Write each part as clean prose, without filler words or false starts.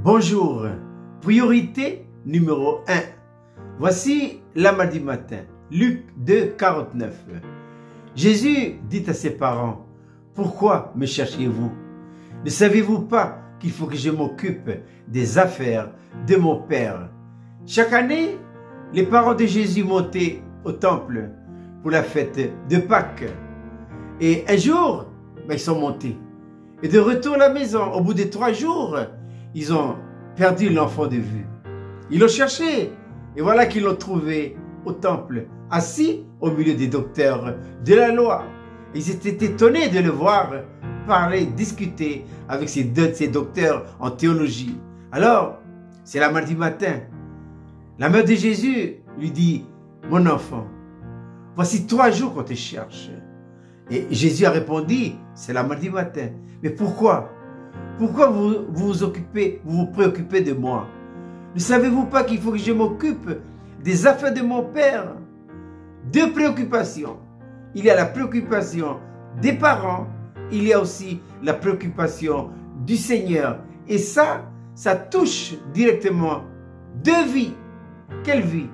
Bonjour, priorité numéro 1. Voici la mardi matin, Luc 2, 49. Jésus dit à ses parents, « Pourquoi me cherchez-vous? Ne savez-vous pas qu'il faut que je m'occupe des affaires de mon Père ?» Chaque année, les parents de Jésus montaient au temple pour la fête de Pâques. Et un jour, ils sont montés. Et de retour à la maison, au bout de 3 jours, ils ont perdu l'enfant de vue. Ils l'ont cherché et voilà qu'ils l'ont trouvé au temple, assis au milieu des docteurs de la loi. Ils étaient étonnés de le voir parler, discuter avec ces docteurs en théologie. Alors, c'est la mardi matin. La mère de Jésus lui dit, « Mon enfant, voici 3 jours qu'on te cherche. » Et Jésus a répondu, « C'est la mardi matin. » Mais pourquoi? Pourquoi vous vous préoccupez de moi? Ne savez-vous pas qu'il faut que je m'occupe des affaires de mon Père? 2 préoccupations. Il y a la préoccupation des parents, il y a aussi la préoccupation du Seigneur. Et ça touche directement 2 vies. Quelle vie?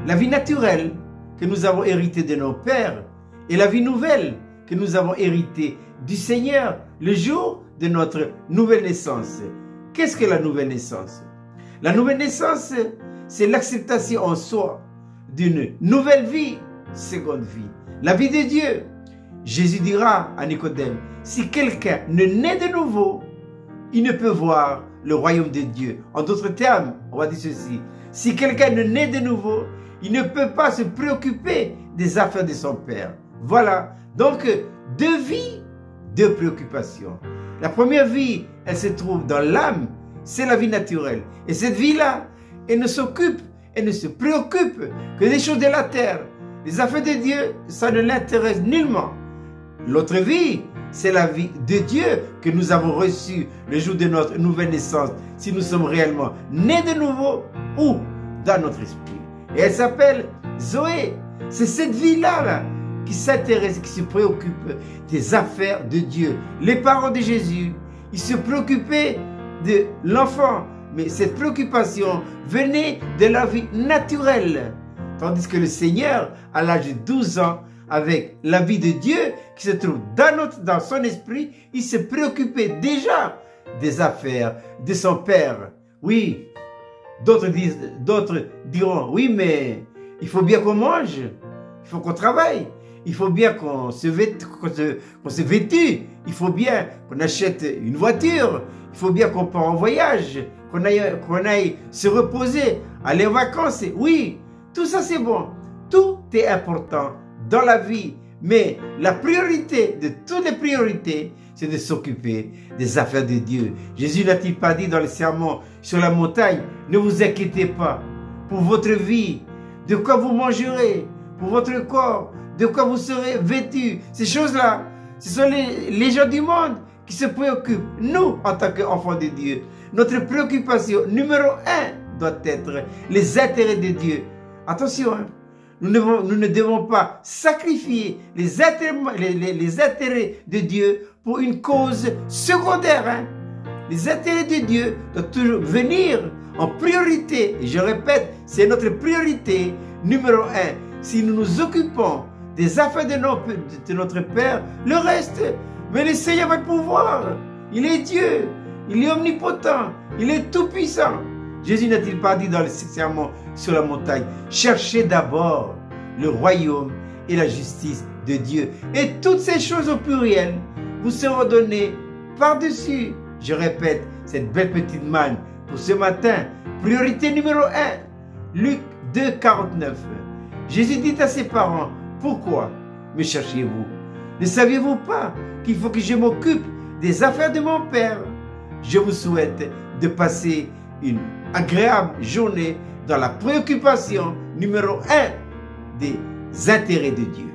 La vie naturelle que nous avons héritée de nos pères et la vie nouvelle que nous avons héritée du Seigneur le jour de notre nouvelle naissance. Qu'est-ce que la nouvelle naissance? La nouvelle naissance, c'est l'acceptation en soi d'une nouvelle vie, seconde vie. La vie de Dieu. Jésus dira à Nicodème, si quelqu'un ne naît de nouveau, il ne peut voir le royaume de Dieu. En d'autres termes, on va dire ceci. Si quelqu'un ne naît de nouveau, il ne peut pas se préoccuper des affaires de son Père. Voilà. Donc, 2 vies, 2 préoccupations. La première vie, elle se trouve dans l'âme, c'est la vie naturelle. Et cette vie-là, elle ne s'occupe, elle ne se préoccupe que des choses de la terre. Les affaires de Dieu, ça ne l'intéresse nullement. L'autre vie, c'est la vie de Dieu que nous avons reçue le jour de notre nouvelle naissance, si nous sommes réellement nés de nouveau ou dans notre esprit. Et elle s'appelle Zoé. C'est cette vie-là qui s'intéresse, qui se préoccupe des affaires de Dieu. Les parents de Jésus, ils se préoccupaient de l'enfant, mais cette préoccupation venait de la vie naturelle. Tandis que le Seigneur, à l'âge de 12 ans, avec la vie de Dieu qui se trouve dans son esprit, il se préoccupait déjà des affaires de son Père. Oui, d'autres diront, oui, mais il faut bien qu'on mange, il faut qu'on travaille, il faut bien qu'on se vêtue, il faut bien qu'on achète une voiture, il faut bien qu'on parte en voyage, qu'on aille se reposer, aller en vacances. Oui, tout ça c'est bon, tout est important dans la vie, mais la priorité de toutes les priorités, c'est de s'occuper des affaires de Dieu. Jésus n'a-t-il pas dit dans le sermon sur la montagne, ne vous inquiétez pas pour votre vie, de quoi vous mangerez, pour votre corps, de quoi vous serez vêtus. Ces choses-là, ce sont les gens du monde qui se préoccupent. Nous, en tant qu'enfants de Dieu, notre préoccupation numéro 1 doit être les intérêts de Dieu. Attention, hein, nous ne devons pas sacrifier les intérêts de Dieu pour une cause secondaire. Hein. Les intérêts de Dieu doivent toujours venir en priorité. Et je répète, c'est notre priorité numéro 1. Si nous nous occupons des affaires de notre Père, le reste, mais le Seigneur va pouvoir. Il est Dieu, il est omnipotent, il est tout-puissant. Jésus n'a-t-il pas dit dans le sermon sur la montagne, cherchez d'abord le royaume et la justice de Dieu. Et toutes ces choses au pluriel vous seront données par-dessus. Je répète, cette belle petite manne pour ce matin, priorité numéro 1, Luc 2, 49. Jésus dit à ses parents, pourquoi me cherchez-vous? Ne saviez-vous pas qu'il faut que je m'occupe des affaires de mon Père? Je vous souhaite de passer une agréable journée dans la préoccupation numéro 1 des intérêts de Dieu.